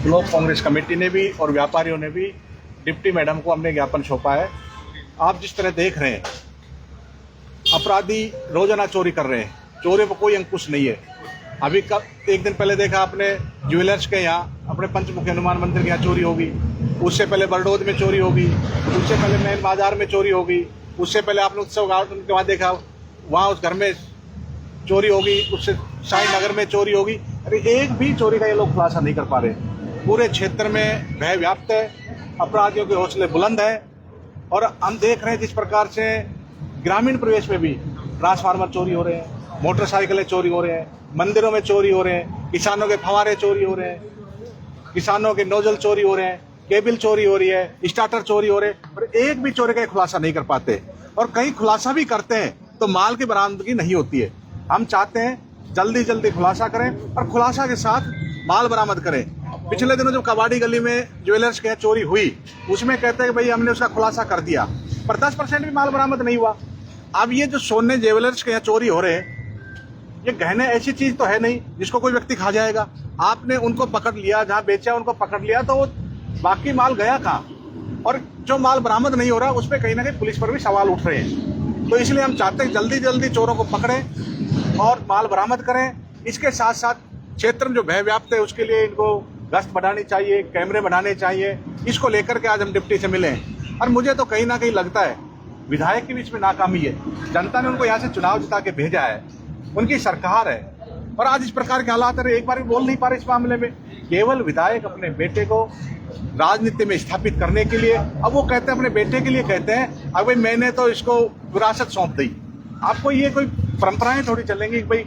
Block Congress committee ने भी और व्यापारियों ने भी डिप्टी मैडम को हमने ज्ञापन सौंपा है। आप जिस तरह देख रहे हैं, अपराधी रोजाना चोरी कर रहे हैं, चोरी पर कोई अंकुश नहीं है। अभी एक दिन पहले देखा आपने ज्वेलर्स के यहाँ, अपने पंचमुखी हनुमान मंदिर के यहाँ चोरी होगी, उससे पहले बरडोद में चोरी होगी, उससे पहले मेन बाजार में चोरी होगी, उससे पहले आपने उत्सव गार्डन के वहाँ देखा, वहाँ उस घर में चोरी होगी, उससे शाही नगर में चोरी होगी। अरे एक भी चोरी का ये लोग खुलासा नहीं कर पा रहे। पूरे क्षेत्र में भय व्याप्त है, अपराधियों के हौसले बुलंद है। और हम देख रहे हैं जिस प्रकार से ग्रामीण प्रवेश में भी ट्रांसफार्मर चोरी हो रहे हैं, मोटरसाइकिलें चोरी हो रहे हैं, मंदिरों में चोरी हो रहे हैं, किसानों के फव्वारे चोरी हो रहे हैं, किसानों के नोजल चोरी हो रहे हैं, केबल चोरी हो रही है, स्टार्टर चोरी हो रहे हैं। पर एक भी चोरी का खुलासा नहीं कर पाते। और कहीं खुलासा भी करते हैं तो माल की बरामदगी नहीं होती है। हम चाहते हैं जल्दी जल्दी खुलासा करें और खुलासा के साथ माल बरामद करें। पिछले दिनों जब कबाड़ी गली में ज्वेलर्स के चोरी हुई, उसमें कहते हैं कि भाई हमने उसका खुलासा कर दिया, पर 10% भी माल बरामद नहीं हुआ। अब ये जो सोने ज्वेलर्स के यहाँ चोरी हो रहे हैं, ये गहने ऐसी चीज तो है नहीं जिसको कोई व्यक्ति खा जाएगा। आपने उनको पकड़ लिया, जहाँ बेचा उनको पकड़ लिया, तो वो बाकी माल गया कहाँ? और जो माल बरामद नहीं हो रहा उस पर कहीं ना कहीं पुलिस पर भी सवाल उठ रहे हैं। तो इसलिए हम चाहते हैं जल्दी जल्दी चोरों को पकड़ें और माल बरामद करें। इसके साथ साथ क्षेत्र में जो भय व्याप्त है उसके लिए इनको गश्त बढ़ानी चाहिए, कैमरे बढ़ाने चाहिए। इसको लेकर के आज हम डिप्टी से मिले। और मुझे तो कहीं ना कहीं लगता है विधायक की भी इसमें नाकामी है। जनता ने उनको यहाँ से चुनाव जिता के भेजा है, उनकी सरकार है, और आज इस प्रकार के हालात है, एक बार भी बोल नहीं पा रहे इस मामले में। केवल विधायक अपने बेटे को राजनीति में स्थापित करने के लिए, अब वो कहते हैं अपने बेटे के लिए कहते हैं, अब भाई मैंने तो इसको विरासत सौंप दी। आपको ये कोई परंपराएं थोड़ी चलेंगी कि भाई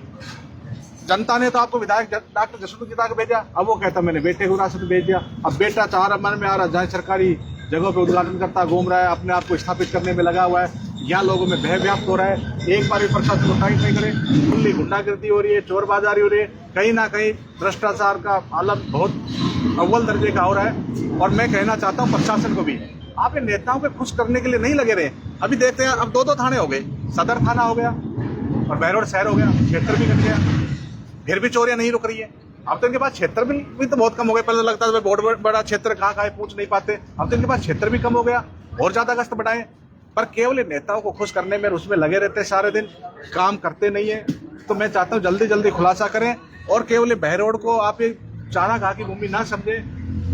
जनता ने तो आपको विधायक डॉक्टर जसवंत जिता के भेजा, अब वो कहता मैंने बेटे को विरासत भेज दिया। अब बेटा चाह रहा, मन में आ रहा, जहाँ सरकारी जगहों पे उद्घाटन करता घूम रहा है, अपने आप को स्थापित करने में लगा हुआ है। यहाँ लोगों में भय व्याप्त हो रहा है। एक बार भी प्रशासन को टाइट नहीं करे, खुली गुंडागर्दी हो रही है, चोरबाजारी हो रही है, कहीं ना कहीं भ्रष्टाचार का आलम बहुत अव्वल दर्जे का हो रहा है। और मैं कहना चाहता हूँ प्रशासन को भी, आप इन नेताओं को खुश करने के लिए नहीं लगे रहे। अभी देखते हैं, अब 2 थाने हो गए, सदर थाना हो गया और बहरोड शहर हो गया, क्षेत्र भी कट गया, फिर भी चोरियां नहीं रुक रही है। अब तो इनके पास क्षेत्र भी तो बहुत कम हो गए। पहले लगता था बहुत बड़ा क्षेत्र कहाँ है, पूछ नहीं पाते। अब तो इनके पास क्षेत्र भी कम हो गया, और ज्यादा गश्त बढ़ाएं। पर केवल नेताओं को खुश करने में उसमें लगे रहते सारे दिन, काम करते नहीं है। तो मैं चाहता हूँ जल्दी जल्दी खुलासा करें। और केवल बहरोड को आप एक चारा घा की भूमि ना समझे।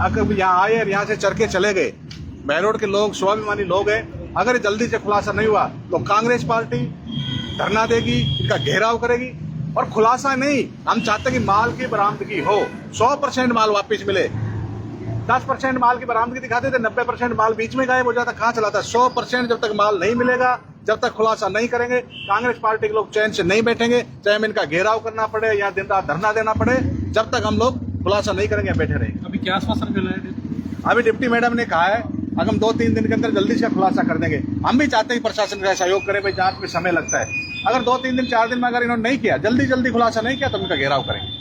अगर यहाँ आए और यहाँ से चढ़ के चले गए, बहरोड के लोग स्वाभिमानी लोग हैं। अगर जल्दी से खुलासा नहीं हुआ तो कांग्रेस पार्टी धरना देगी, इनका घेराव करेगी। और खुलासा नहीं, हम चाहते हैं कि माल की बरामदगी हो, 100% माल वापस मिले। 10% माल की बरामदगी दिखाते थे, 90% माल बीच में गायब हो जाता, कहाँ चला था? 100% जब तक माल नहीं मिलेगा, जब तक खुलासा नहीं करेंगे, कांग्रेस पार्टी के लोग चैन से नहीं बैठेंगे। चाहे हमें इनका घेराव करना पड़े या दिन रात धरना देना पड़े, जब तक हम लोग खुलासा नहीं करेंगे बैठे रहेंगे। अभी क्या आश्वासन मिला है? अभी डिप्टी मैडम ने कहा है अगर हम 2-3 दिन के अंदर जल्दी से खुलासा कर देंगे। हम भी चाहते हैं प्रशासन का सहयोग करें, भाई जांच में समय लगता है। अगर 2-3 दिन 4 दिन में अगर इन्होंने नहीं किया, जल्दी जल्दी खुलासा नहीं किया, तो उनका घेराव करेंगे।